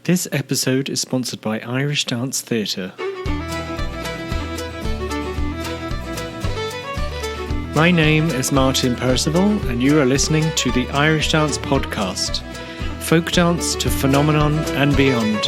This episode is sponsored by Irish Dance Theatre. My name is Martin Percival, and you are listening to the Irish Dance Podcast, folk dance to phenomenon and beyond.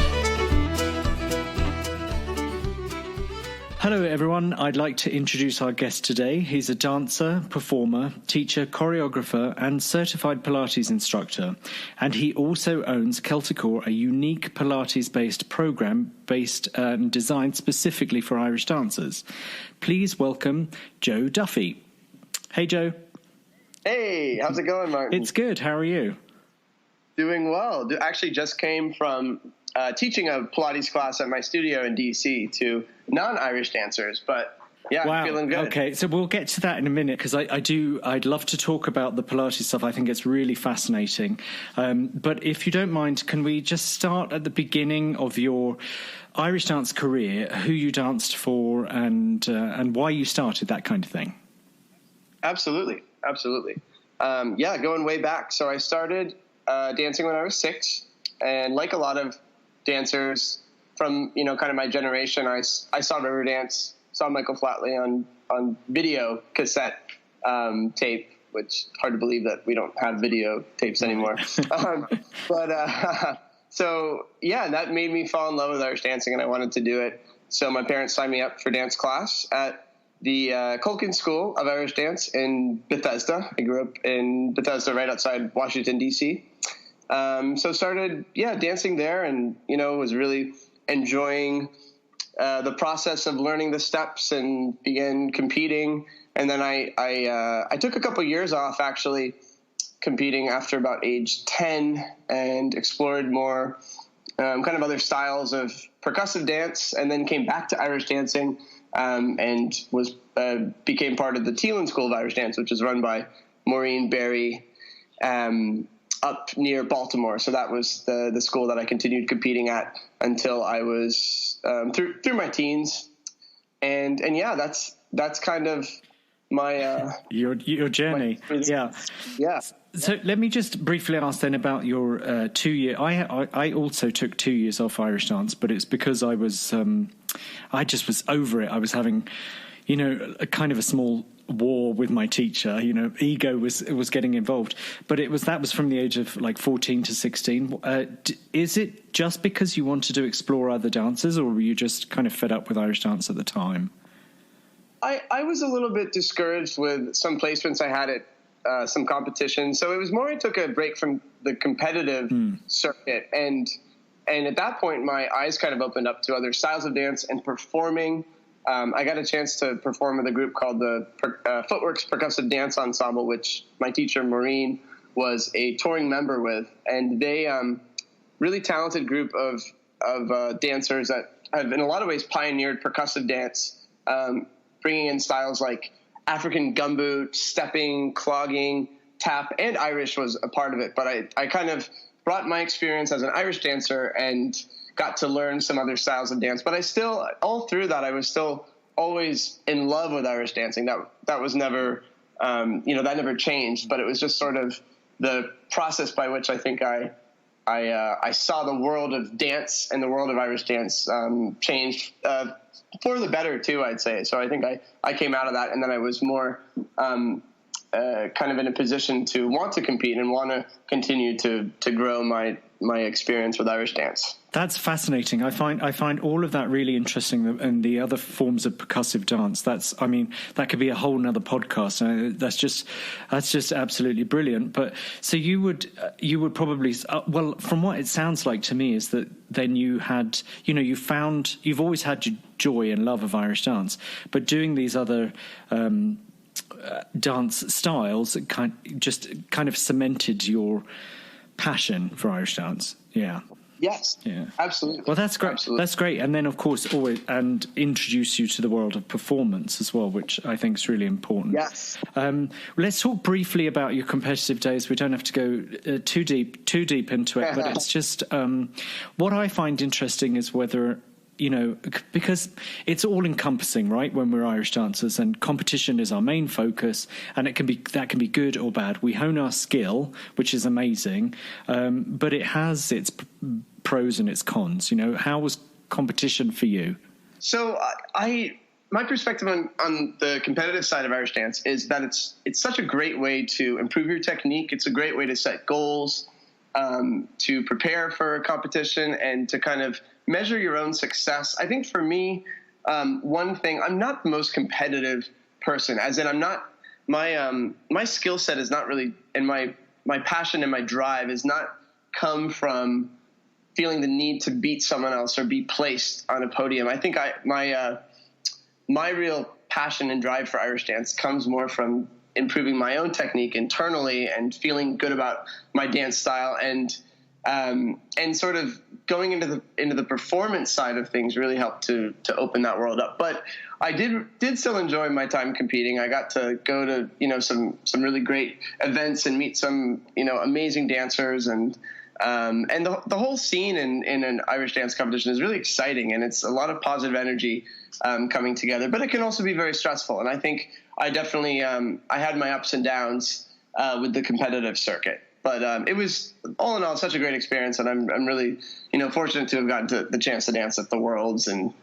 Hello everyone, I'd like to introduce our guest today. He's a dancer, performer, teacher, choreographer and certified Pilates instructor. And he also owns CELTICORE, a unique Pilates-based program based and designed specifically for Irish dancers. Please welcome Joe Duffey. Hey Joe. Hey, how's it going, Martin? It's good, how are you? Doing well. Actually just came from teaching a Pilates class at my studio in DC to non-Irish dancers, but yeah, wow. I'm feeling good. Okay, so we'll get to that in a minute because I'd love to talk about the Pilates stuff. I think it's really fascinating. But if you don't mind, can we just start at the beginning of your Irish dance career, who you danced for and why you started, that kind of thing? Absolutely. Yeah, going way back. So I started dancing when I was 6, and like a lot of dancers from, kind of my generation, I saw Riverdance, saw Michael Flatley on video cassette tape, which hard to believe that we don't have video tapes anymore. So yeah, that made me fall in love with Irish dancing, and I wanted to do it. So my parents signed me up for dance class at the Culkin School of Irish Dance in Bethesda. I grew up in Bethesda, right outside Washington, D.C. So started, dancing there, and, was really enjoying the process of learning the steps and began competing. And then I took a couple years off, actually, competing after about age 10 and explored more kind of other styles of percussive dance, and then came back to Irish dancing and became part of the Teelan School of Irish Dance, which is run by Maureen Berry, up near Baltimore. So that was the school that I continued competing at until I was through my teens, and yeah, that's kind of my your journey. Yeah. So let me just briefly ask then about your 2 year. I also took 2 years off Irish dance, but it's because I was I just was over it. I was having a kind of a small war with my teacher. Ego was getting involved, but that was from the age of like 14 to 16. Is it just because you wanted to explore other dances, or were you just kind of fed up with Irish dance at the time? I was a little bit discouraged with some placements I had at some competitions, so it was more I took a break from the competitive circuit, and at that point my eyes kind of opened up to other styles of dance and performing. I got a chance to perform with a group called the Footwork's Percussive Dance Ensemble, which my teacher Maureen was a touring member with, and they really talented group of dancers that have in a lot of ways pioneered percussive dance, bringing in styles like African gumboot, stepping, clogging, tap, and Irish was a part of it. But I kind of brought my experience as an Irish dancer and got to learn some other styles of dance. But I still, all through that, I was still always in love with Irish dancing. That was never, that never changed. But it was just sort of the process by which I think I saw the world of dance and the world of Irish dance change for the better too, I'd say. So I think I came out of that, and then I was more kind of in a position to want to compete and want to continue to grow my experience with Irish dance. That's fascinating. I find all of that really interesting, and the other forms of percussive dance. That could be a whole nother podcast. That's just absolutely brilliant. But so you would probably from what it sounds like to me is that then you had you've always had your joy and love of Irish dance, but doing these other dance styles kind of cemented your passion for Irish dance. Yeah. Yes. Yeah. Absolutely. Well, that's great. Absolutely. That's great. And then, of course, always introduce you to the world of performance as well, which I think is really important. Yes. Let's talk briefly about your competitive days. We don't have to go too deep into it, but it's just what I find interesting is whether because it's all encompassing, right? When we're Irish dancers, and competition is our main focus, and that can be good or bad. We hone our skill, which is amazing, but it has its pros and its cons. You know, how was competition for you? So my perspective on the competitive side of Irish dance is that it's such a great way to improve your technique. It's a great way to set goals, to prepare for a competition, and to kind of measure your own success. I think for me, one thing, I'm not the most competitive person, as in I'm not, my skill set is not really, and my passion and my drive is not come from feeling the need to beat someone else or be placed on a podium. I think my real passion and drive for Irish dance comes more from improving my own technique internally and feeling good about my dance style, and sort of going into the performance side of things really helped to open that world up. But I did still enjoy my time competing. I got to go to, you know, some really great events and meet some, you know, amazing dancers, and the whole scene in an Irish dance competition is really exciting, and it's a lot of positive energy coming together. But it can also be very stressful, and I think I definitely I had my ups and downs with the competitive circuit. But it was, all in all, such a great experience, and I'm really, you know, fortunate to have gotten the chance to dance at the Worlds, and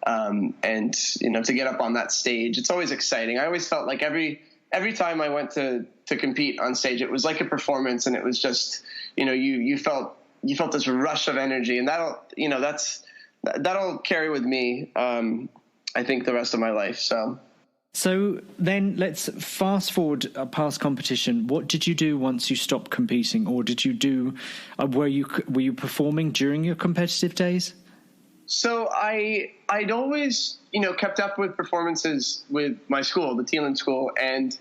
you know, to get up on that stage. It's always exciting. I always felt like every time I went to compete on stage, it was like a performance, and it was just, you know, you felt this rush of energy, and that'll carry with me, I think, the rest of my life. So then let's fast forward past competition. What did you do once you stopped competing, or did you do? Were you performing during your competitive days? So I'd always, you know, kept up with performances with my school, the Teelan School, and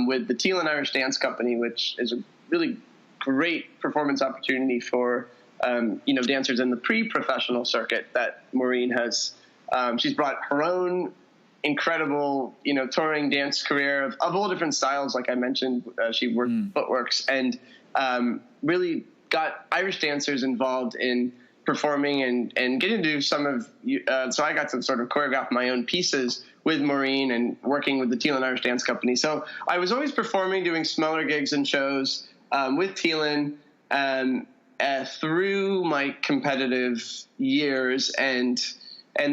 with the Teelan Irish Dance Company, which is a really great performance opportunity for you know, dancers in the pre-professional circuit that Maureen has. She's brought her own incredible, you know, touring dance career of all different styles. Like I mentioned, she worked footworks, and really got Irish dancers involved in performing and getting to do some of, so I got to sort of choreograph my own pieces with Maureen and working with the Teelan Irish Dance Company. So I was always performing, doing smaller gigs and shows with Teelan through my competitive years, and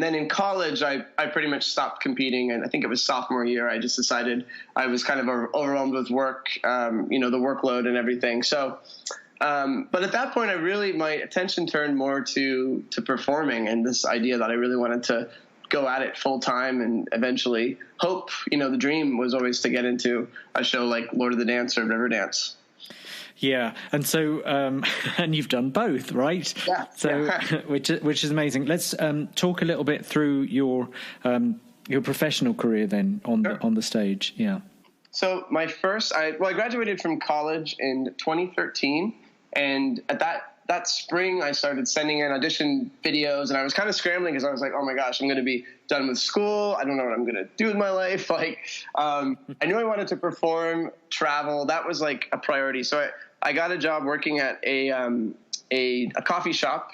then in college, I pretty much stopped competing, and I think it was sophomore year. I just decided I was kind of overwhelmed with work, you know, the workload and everything. So, but at that point, my attention turned more to performing, and this idea that I really wanted to go at it full time and eventually hope, you know, the dream was always to get into a show like Lord of the Dance or Riverdance. Yeah, and so and you've done both, right? Yeah. So yeah. which is amazing. Let's talk a little bit through your professional career then on the stage. Yeah. So my first, I graduated from college in 2013, and at that spring I started sending in audition videos, and I was kind of scrambling because I was like, oh my gosh, I'm going to be done with school. I don't know what I'm going to do with my life. Like, I knew I wanted to perform, travel. That was like a priority. So I got a job working at a coffee shop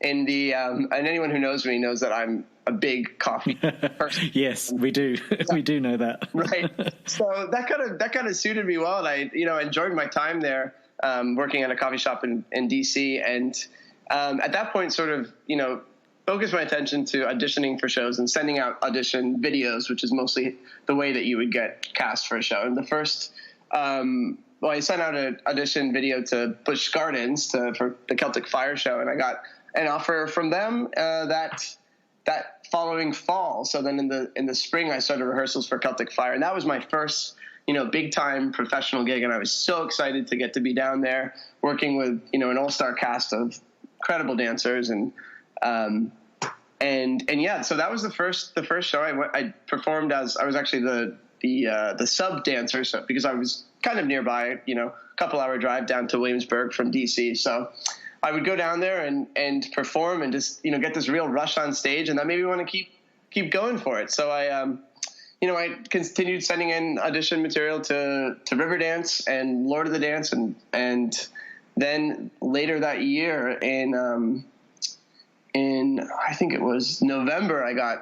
in the, and anyone who knows me knows that I'm a big coffee person. Yes, we do. We do know that. Right. So that kind of suited me well. And I, you know, enjoyed my time there, working at a coffee shop in DC. And, at that point sort of, you know, focused my attention to auditioning for shows and sending out audition videos, which is mostly the way that you would get cast for a show. And the first, I sent out an audition video to Busch Gardens for the Celtic Fyre show, and I got an offer from them that following fall. So then in the spring, I started rehearsals for Celtic Fyre, and that was my first, you know, big time professional gig. And I was so excited to get to be down there working with, you know, an all-star cast of incredible dancers, and yeah, so that was the first show I performed as. I was actually the sub dancer, so because I was kind of nearby, you know, a couple hour drive down to Williamsburg from DC. So I would go down there and perform and just, you know, get this real rush on stage, and that made me want to keep going for it. So I, you know, I continued sending in audition material to Riverdance and Lord of the Dance, and then later that year in I think it was November, I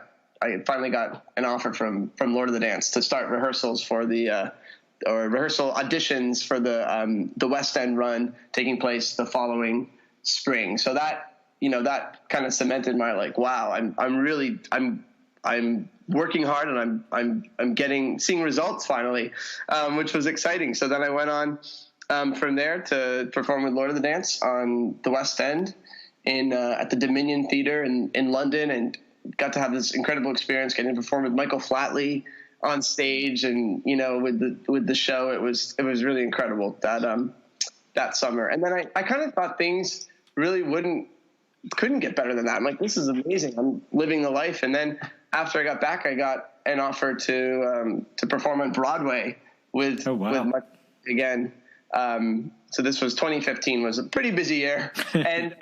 finally got an offer from Lord of the Dance to start rehearsals for rehearsal auditions for the West End run taking place the following spring. So that that kind of cemented my like, wow, I'm working hard and I'm seeing results finally, which was exciting. So then I went on from there to perform with Lord of the Dance on the West End at the Dominion Theatre in London, and got to have this incredible experience getting to perform with Michael Flatley on stage, and with the show. It was really incredible that summer. And then I kind of thought things really couldn't get better than that. I'm like, this is amazing. I'm living the life. And then after I got back, I got an offer to perform on Broadway with Michael again. So this was 2015, was a pretty busy year. And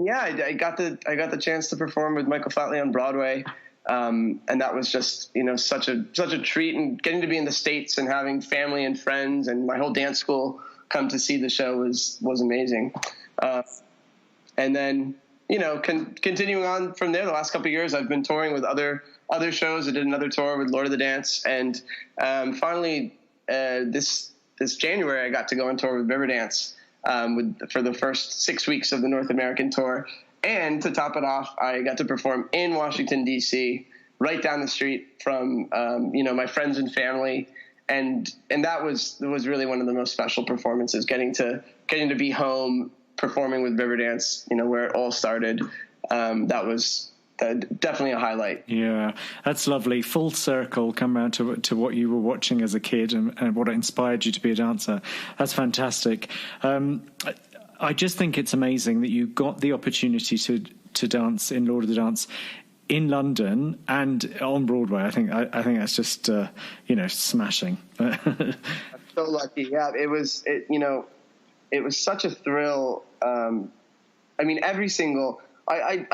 yeah, I got the chance to perform with Michael Flatley on Broadway. And that was just, such a treat, and getting to be in the States and having family and friends and my whole dance school come to see the show was amazing. And then, continuing on from there, the last couple of years, I've been touring with other shows. I did another tour with Lord of the Dance. And, finally, this January, I got to go on tour with Riverdance, for the first 6 weeks of the North American tour. And to top it off, I got to perform in Washington, D.C., right down the street from, my friends and family. And that was really one of the most special performances, getting to be home, performing with Riverdance, where it all started. That was definitely a highlight. Yeah, that's lovely. Full circle, come around to what you were watching as a kid and what inspired you to be a dancer. That's fantastic. I just think it's amazing that you got the opportunity to dance in Lord of the Dance in London and on Broadway. I think that's just smashing. I'm so lucky. Yeah, it was such a thrill. I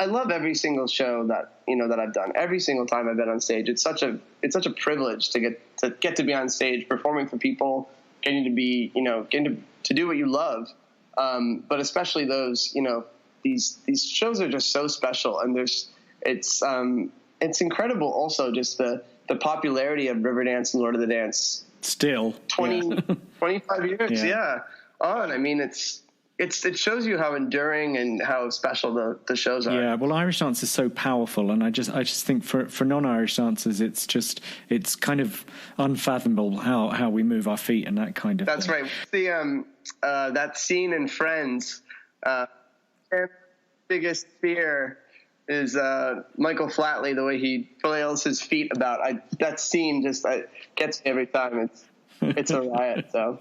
love every single show that I've done. Every single time I've been on stage, it's such a privilege to get to be on stage performing for people, getting to do what you love. But especially those, these shows are just so special, and it's incredible also just the popularity of Riverdance and Lord of the Dance. Still 25 years. Yeah. On. I mean, it shows you how enduring and how special the shows are. Yeah, well, Irish dance is so powerful, and I just think for non-Irish dancers, it's kind of unfathomable how we move our feet and that kind of That's thing. Right. That scene in Friends, biggest fear is Michael Flatley, the way he flails his feet about. That scene just gets me every time. It's a riot. So.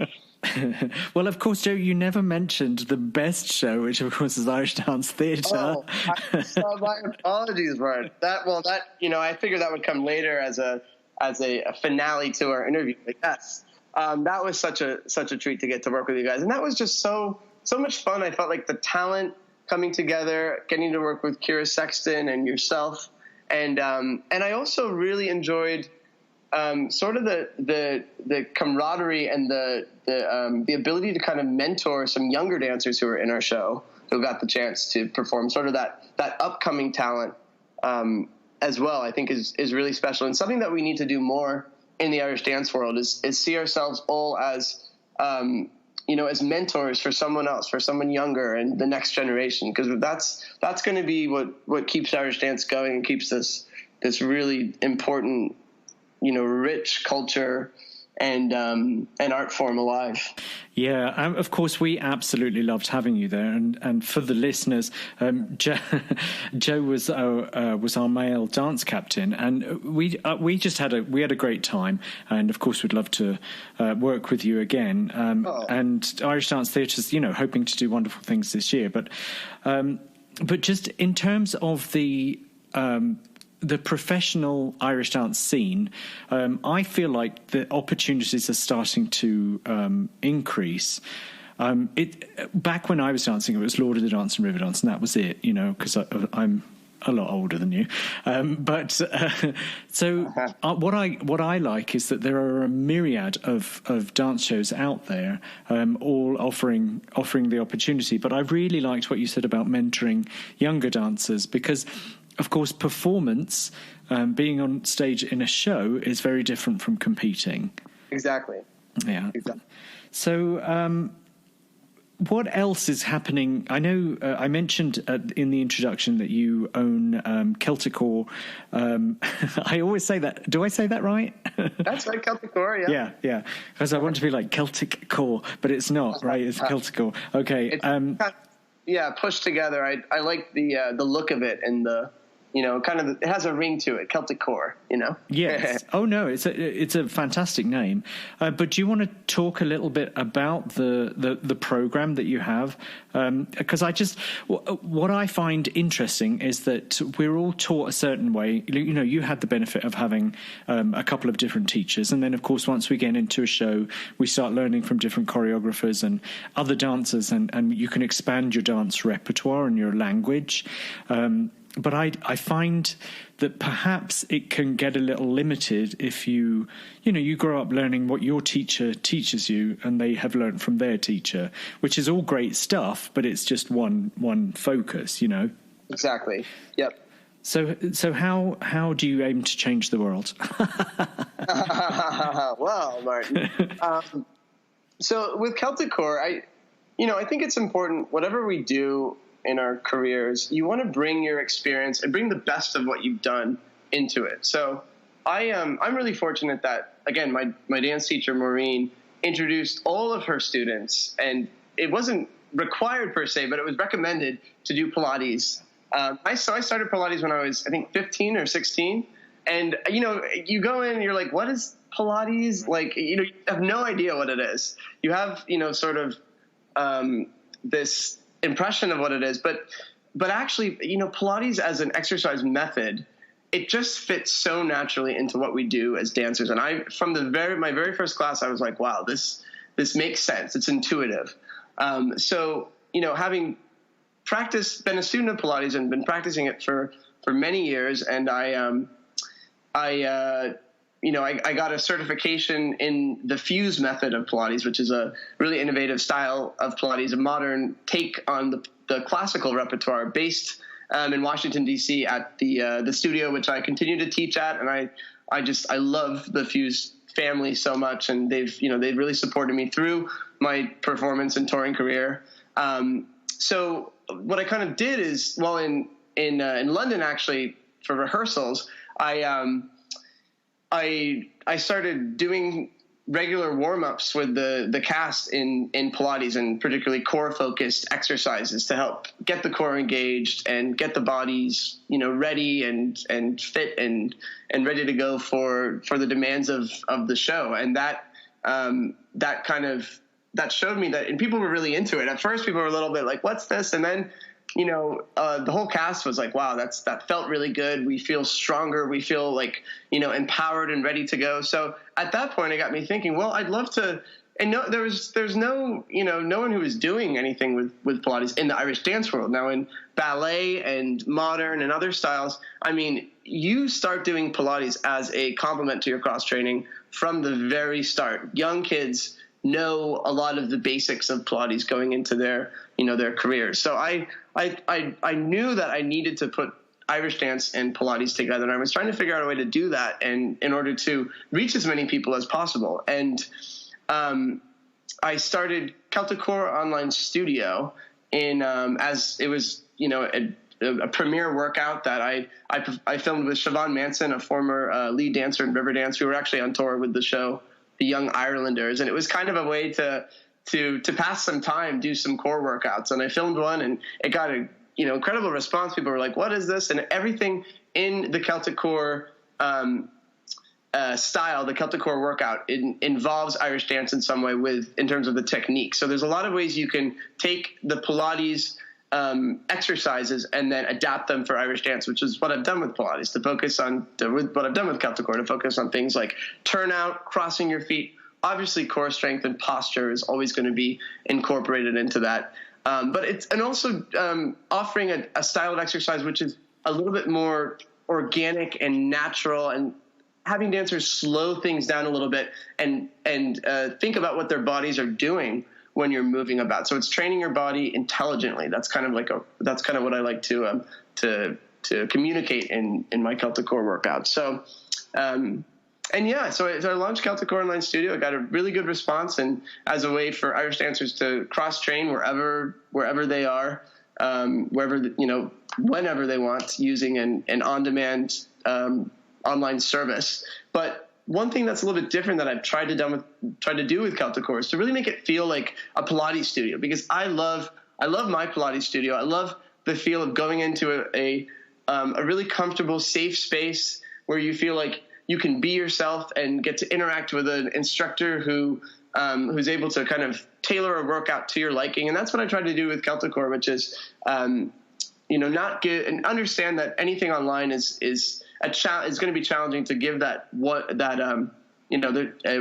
Well, of course, Joe, you never mentioned the best show, which of course is Irish Dance Theatre. Oh, my apologies, Bart. I figured that would come later as a finale to our interview. But yes, that was such a treat to get to work with you guys, and that was just so much fun. I felt like the talent coming together, getting to work with Kira Sexton and yourself, and I also really enjoyed. Sort of the camaraderie and the ability to kind of mentor some younger dancers who were in our show, who got the chance to perform, sort of that upcoming talent as well, I think is really special, and something that we need to do more in the Irish dance world is see ourselves all as as mentors for someone else, for someone younger and the next generation, because that's going to be what keeps Irish dance going and keeps this really important rich culture and art form alive. Yeah, of course, we absolutely loved having you there. And for the listeners, Joe was our male dance captain, and we just had a great time. And of course, we'd love to work with you again. And Irish Dance Theatre's, hoping to do wonderful things this year. But just in terms of the professional Irish dance scene, I feel like the opportunities are starting to increase. Back when I was dancing, it was Lord of the Dance and Riverdance, and that was it, because I'm a lot older than you. What I like is that there are a myriad of dance shows out there, all offering the opportunity. But I really liked what you said about mentoring younger dancers, because of course, performance, being on stage in a show, is very different from competing. Exactly. Yeah. Exactly. So, what else is happening? I know I mentioned in the introduction that you own CELTICORE. I always say that. Do I say that right? That's right, CELTICORE, yeah. Yeah. Because I want to be like Celtic Core, but it's not, right? It's CELTICORE. Okay. It's pushed together. I like the look of it and the, kind of, it has a ring to it, CELTICORE, Yes. Oh, no, it's a fantastic name. But do you want to talk a little bit about the program that you have? Because what I find interesting is that we're all taught a certain way. You had the benefit of having a couple of different teachers. And then, of course, once we get into a show, we start learning from different choreographers and other dancers, and you can expand your dance repertoire and your language. But I find that perhaps it can get a little limited if you grow up learning what your teacher teaches you and they have learned from their teacher, which is all great stuff, but it's just one focus, Exactly. Yep. So how do you aim to change the world? Well, Martin. So with CELTICORE, I think it's important, whatever we do in our careers, you want to bring your experience and bring the best of what you've done into it. So I'm really fortunate that, again, my dance teacher, Maureen, introduced all of her students, and it wasn't required per se, but it was recommended to do Pilates. I started Pilates when I was, I think, 15 or 16. And, you go in and you're like, what is Pilates? Like, you have no idea what it is. You have, sort of this impression of what it is, but actually, Pilates as an exercise method, it just fits so naturally into what we do as dancers. And from my very first class, I was like, wow, this makes sense. It's intuitive. So, having been a student of Pilates and been practicing it for many years, and I got a certification in the Fuse method of Pilates, which is a really innovative style of Pilates, a modern take on the classical repertoire based in Washington, D.C. at the studio, which I continue to teach at. And I love the Fuse family so much. And they've really supported me through my performance and touring career. So what I kind of did is, well, in London, actually, for rehearsals, I started doing regular warm-ups with the cast in Pilates, and particularly core-focused exercises to help get the core engaged and get the bodies, ready and fit and ready to go for the demands of the show. And that showed me that, and people were really into it. At first, people were a little bit like, what's this? And then, the whole cast was like, wow, that felt really good. We feel stronger. We feel like, empowered and ready to go. So at that point, it got me thinking, well, I'd love to, and there's no one who was doing anything with Pilates in the Irish dance world. Now in ballet and modern and other styles, you start doing Pilates as a complement to your cross training from the very start. Young kids know a lot of the basics of Pilates going into their careers. So I knew that I needed to put Irish dance and Pilates together, and I was trying to figure out a way to do that, and in order to reach as many people as possible. And I started CELTICORE Online Studio as it was, a premiere workout that I filmed with Siobhan Manson, a former lead dancer in Riverdance. We were actually on tour with the show The Young Irelanders, and it was kind of a way to pass some time, do some core workouts. And I filmed one, and it got a incredible response. People were like, what is this? And everything in the CELTICORE style, the CELTICORE workout, it involves Irish dance in some way in terms of the technique. So there's a lot of ways you can take the Pilates exercises and then adapt them for Irish dance, which is what I've done with Pilates, what I've done with CELTICORE, to focus on things like turnout, crossing your feet. Obviously, core strength and posture is always going to be incorporated into that. But also offering a style of exercise which is a little bit more organic and natural, and having dancers slow things down a little bit and think about what their bodies are doing when you're moving about. So it's training your body intelligently. That's kind of what I like to communicate in my CELTICORE workout. So And yeah, so I launched CELTICORE Online Studio. I got a really good response, and as a way for Irish dancers to cross-train wherever they are, whenever they want, using an on-demand online service. But one thing that's a little bit different that I've tried to do with CELTICORE is to really make it feel like a Pilates studio, because I love my Pilates studio. I love the feel of going into a really comfortable, safe space where you feel like you can be yourself and get to interact with an instructor who's able to kind of tailor a workout to your liking. And that's what I tried to do with CELTICORE, which is, not get and understand that anything online is going to be challenging to give a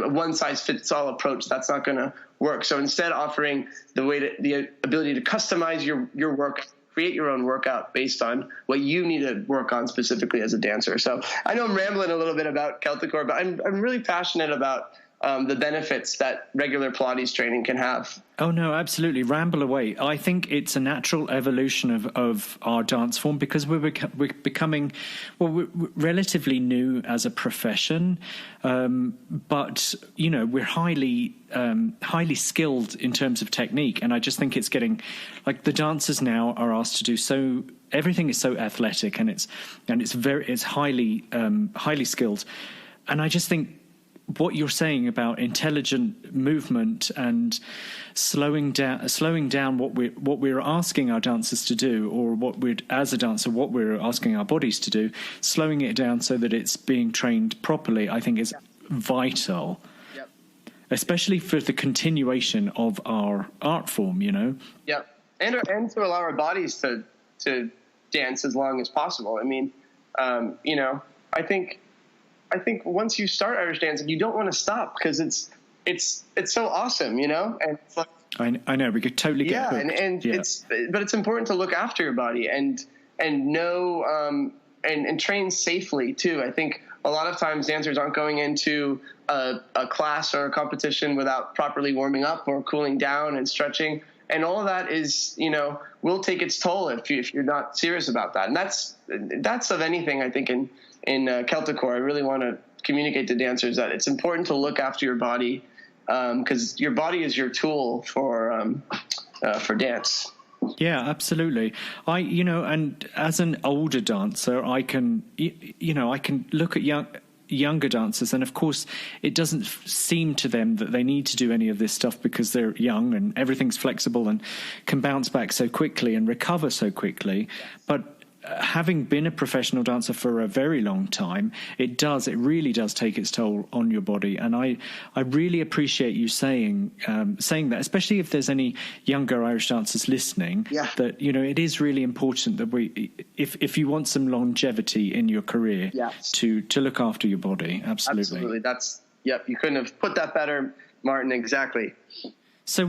one size fits all approach. That's not going to work. So instead, offering the ability to customize your work, create your own workout based on what you need to work on specifically as a dancer. So I know I'm rambling a little bit about CELTICORE, but I'm really passionate about the benefits that regular Pilates training can have. Oh, no, absolutely. Ramble away. I think it's a natural evolution of our dance form, because we're becoming, we're relatively new as a profession, but, we're highly skilled in terms of technique. And I just think it's getting, like, the dancers now are asked to do everything is so athletic, and it's highly skilled. And I just think, what you're saying about intelligent movement and slowing down what we're asking our dancers to do, or what we're asking our bodies to do, slowing it down so that it's being trained properly, I think is vital. Yep. Especially for the continuation of our art form, Yep. And to allow our bodies to dance as long as possible. I mean, I think once you start Irish dancing, you don't want to stop, because it's so awesome, and it's like, I know we could totally get hooked. But it's important to look after your body and know and train safely too. I think a lot of times dancers aren't going into a class or a competition without properly warming up or cooling down and stretching, and all of that is will take its toll if you're not serious about that. And that's of anything, I think, in CELTICORE, I really want to communicate to dancers that it's important to look after your body, because your body is your tool for dance. Yeah, absolutely. And as an older dancer, I can look at younger dancers, and of course it doesn't seem to them that they need to do any of this stuff because they're young and everything's flexible and can bounce back so quickly and recover so quickly. But having been a professional dancer for a very long time, it really does take its toll on your body. And I really appreciate you saying that, especially if there's any younger Irish dancers listening, that, it is really important that if you want some longevity in your career, to look after your body. Absolutely. You couldn't have put that better, Martin. Exactly. So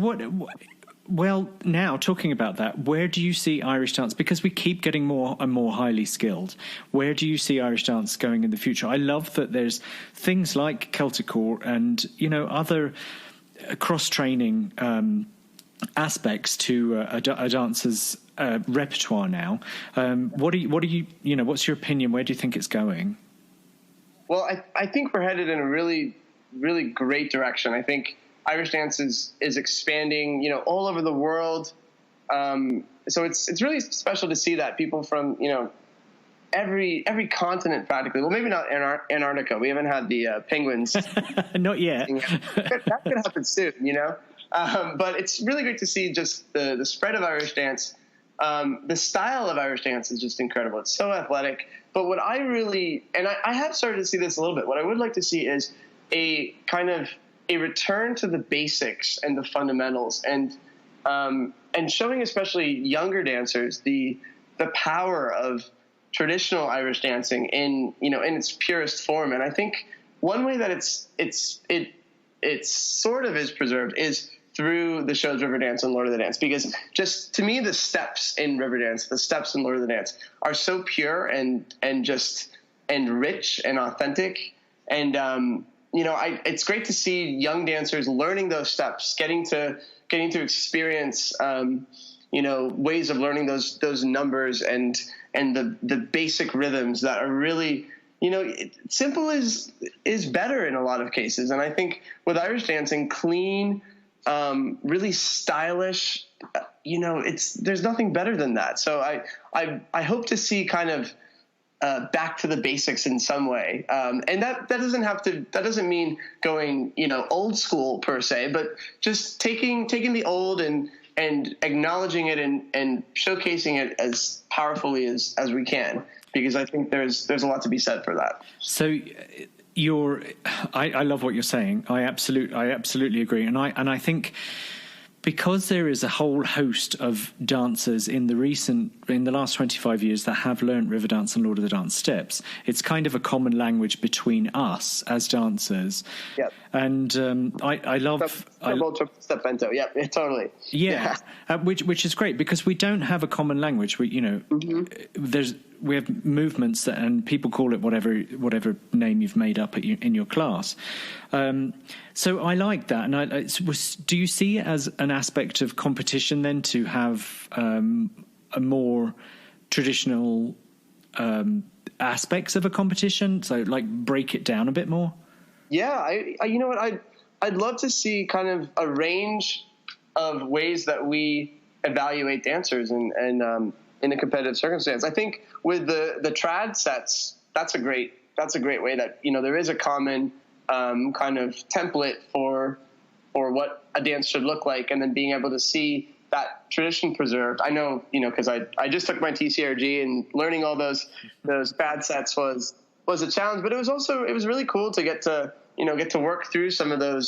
well, now talking about that, where do you see Irish dance? Because we keep getting more and more highly skilled. Where do you see Irish dance going in the future? I love that there's things like CELTICORE and, other cross-training aspects to a dancer's repertoire now. What's your opinion? Where do you think it's going? Well, I think we're headed in a really, really great direction. I think Irish dance is expanding, all over the world. So it's really special to see that people from, every continent practically. Well, maybe not Antarctica. We haven't had the penguins. Not yet. That could happen soon, But it's really great to see just the spread of Irish dance. The style of Irish dance is just incredible. It's so athletic. But what I really, and I have started to see this a little bit, what I would like to see is a kind of a return to the basics and the fundamentals, and showing especially younger dancers the power of traditional Irish dancing in its purest form. And I think one way that it sort of is preserved is through the shows Riverdance and Lord of the Dance, because just to me the steps in Riverdance, the steps in Lord of the Dance are so pure and rich and authentic, and it's great to see young dancers learning those steps, getting to experience, ways of learning those numbers and the basic rhythms that are really, simple is better in a lot of cases. And I think with Irish dancing, clean, really stylish, there's nothing better than that. So I hope to see kind of back to the basics in some way. And that doesn't mean going, old school per se, but just taking the old and acknowledging it and showcasing it as powerfully as we can, because I think there's a lot to be said for that. So I love what you're saying. I absolutely agree. And I think because there is a whole host of dancers in the last 25 years that have learned Riverdance and Lord of the Dance steps, it's kind of a common language between us as dancers. Yep. And I love step bento. Yep, totally. Yeah. Which is great, because we don't have a common language. We we have movements and people call it whatever name you've made up in your class. So I like that. And do you see it as an aspect of competition then to have a more traditional aspects of a competition? So like break it down a bit more? Yeah, I'd love to see kind of a range of ways that we evaluate dancers and in a competitive circumstance. I think with the trad sets, that's a great way that, there is a common kind of template for what a dance should look like, and then being able to see that tradition preserved. I know, because I just took my TCRG, and learning all those trad sets was a challenge, but it was really cool to get to work through some of the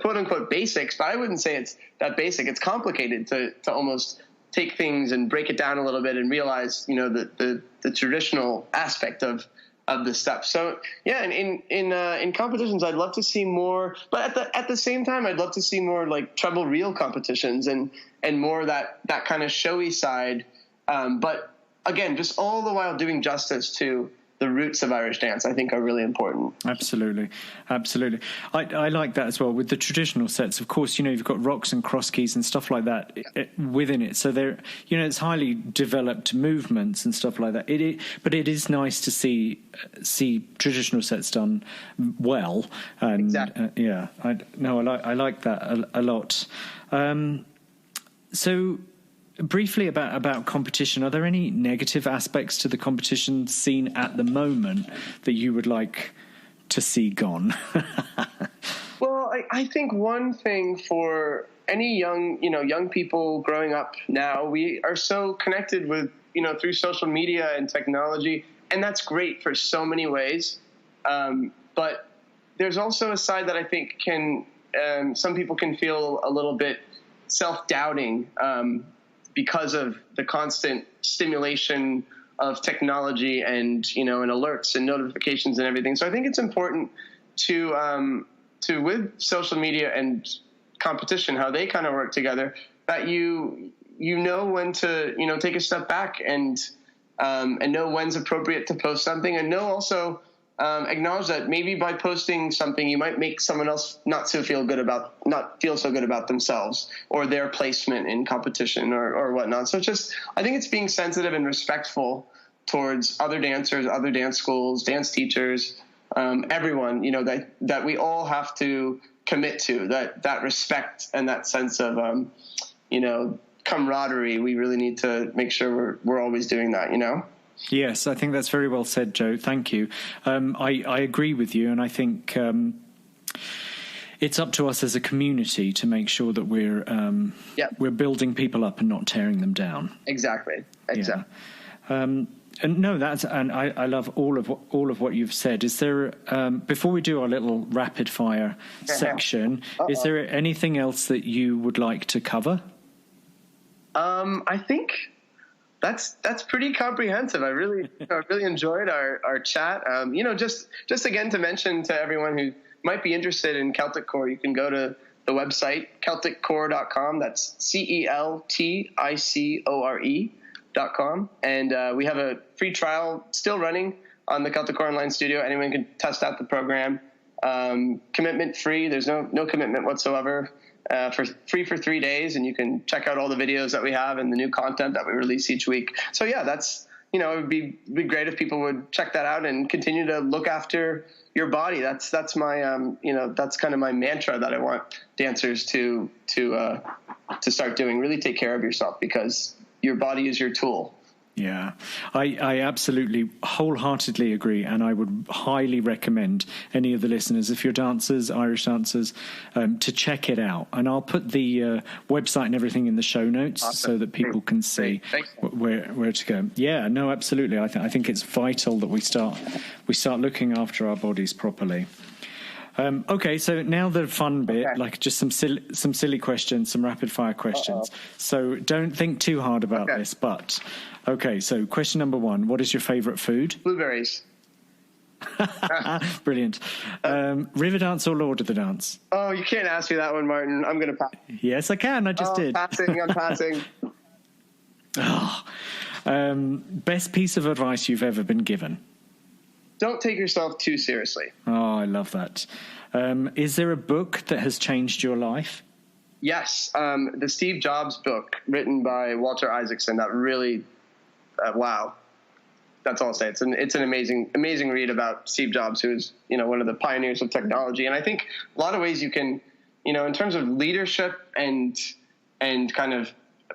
quote unquote basics, but I wouldn't say it's that basic. It's complicated to almost take things and break it down a little bit and realize, the traditional aspect of the steps. So yeah, in competitions, I'd love to see more, but at the same time, I'd love to see more like treble reel competitions and more that kind of showy side. But again, just all the while doing justice to the roots of Irish dance, I think, are really important. Absolutely. I like that as well with the traditional sets. Of course, you've got rocks and cross keys and stuff like that within it. So they're, it's highly developed movements and stuff like that. But it is nice to see traditional sets done well. And, exactly. I like that a lot. So briefly about competition, are there any negative aspects to the competition scene at the moment that you would like to see gone? Well, I think one thing for any young people growing up now, we are so connected with, through social media and technology, and that's great for so many ways. But there's also a side that I think some people can feel a little bit self-doubting, because of the constant stimulation of technology and, and alerts and notifications and everything. So I think it's important to with social media and competition, how they kind of work together, that you know when to, take a step back and know when's appropriate to post something, and know also acknowledge that maybe by posting something, you might make someone else not feel so good about themselves or their placement in competition or whatnot. So I think it's being sensitive and respectful towards other dancers, other dance schools, dance teachers, everyone, that we all have to commit to that respect and that sense of, camaraderie. We really need to make sure we're always doing that, Yes, I think that's very well said, Joe. Thank you. I agree with you, and I think it's up to us as a community to make sure that we're building people up and not tearing them down. Exactly. Yeah. And I love all of what you've said. Is there before we do our little rapid fire section, is there anything else that you would like to cover? I think that's pretty comprehensive. I really enjoyed our chat. Just again to mention to everyone who might be interested in CELTICORE, you can go to the website CELTICORE.com. That's CELTICORE.com, and we have a free trial still running on the CELTICORE Online Studio. Anyone can test out the program. Commitment free. There's no commitment whatsoever. For free for 3 days, and you can check out all the videos that we have and the new content that we release each week. So yeah, that's it would be great if people would check that out and continue to look after your body. That's my, that's kind of my mantra that I want dancers to start doing. Really take care of yourself, because your body is your tool. Yeah, I absolutely wholeheartedly agree, and I would highly recommend any of the listeners, if you're dancers, Irish dancers, to check it out. And I'll put the website and everything in the show notes. Awesome. So that people can see where to go. Yeah, no, absolutely. I think it's vital that we start looking after our bodies properly. Okay, so now the fun bit, like just some silly questions, some rapid fire questions. So don't think too hard about this, but okay. So question number 1: what is your favorite food? Blueberries. Brilliant. Riverdance or Lord of the Dance? Oh, you can't ask me that one, Martin. I'm going to pass. Yes, I can. I just did. I'm passing. Best piece of advice you've ever been given? Don't take yourself too seriously. Oh, I love that. Is there a book that has changed your life? Yes. The Steve Jobs book, written by Walter Isaacson, that really, wow. That's all I'll say. It's an amazing read about Steve Jobs, who's, one of the pioneers of technology. And I think a lot of ways you can, in terms of leadership and kind of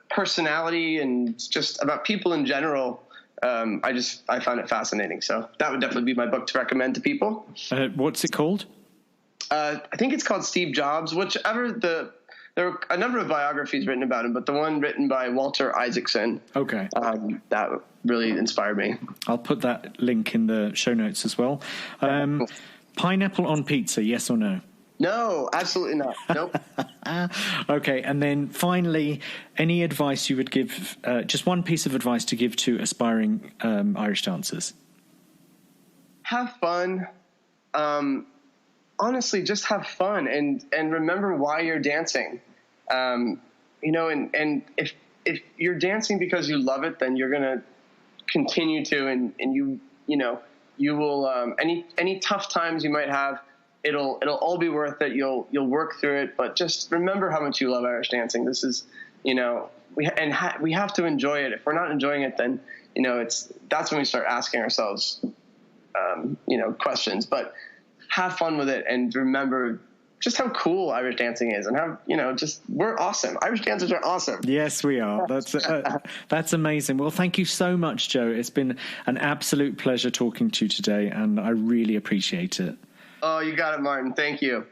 personality and just about people in general, I found it fascinating. So that would definitely be my book to recommend to people. What's it called? I think it's called Steve Jobs. There are a number of biographies written about him, but the one written by Walter Isaacson. Okay. That really inspired me. I'll put that link in the show notes as well. Cool. Pineapple on pizza, yes or no? No, absolutely not. Nope. Okay, and then finally, any advice you would give, just one piece of advice to give to aspiring Irish dancers? Have fun. Honestly, just have fun and remember why you're dancing. And if you're dancing because you love it, then you're going to continue to, and you will, any tough times you might have, it'll all be worth it. You'll work through it, but just remember how much you love Irish dancing. This is, we have to enjoy it. If we're not enjoying it, then, that's when we start asking ourselves, questions, but have fun with it and remember just how cool Irish dancing is and how, we're awesome. Irish dancers are awesome. Yes, we are. That's amazing. Well, thank you so much, Joe. It's been an absolute pleasure talking to you today, and I really appreciate it. Oh, you got it, Martin. Thank you.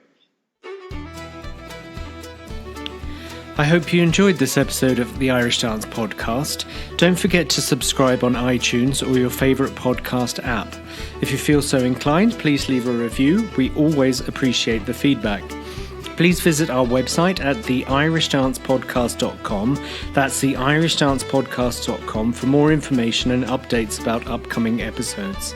I hope you enjoyed this episode of the Irish Dance Podcast. Don't forget to subscribe on iTunes or your favourite podcast app. If you feel so inclined, please leave a review. We always appreciate the feedback. Please visit our website at theirishdancepodcast.com. That's theirishdancepodcast.com for more information and updates about upcoming episodes.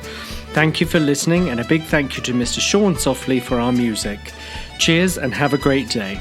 Thank you for listening, and a big thank you to Mr. Sean Softly for our music. Cheers and have a great day.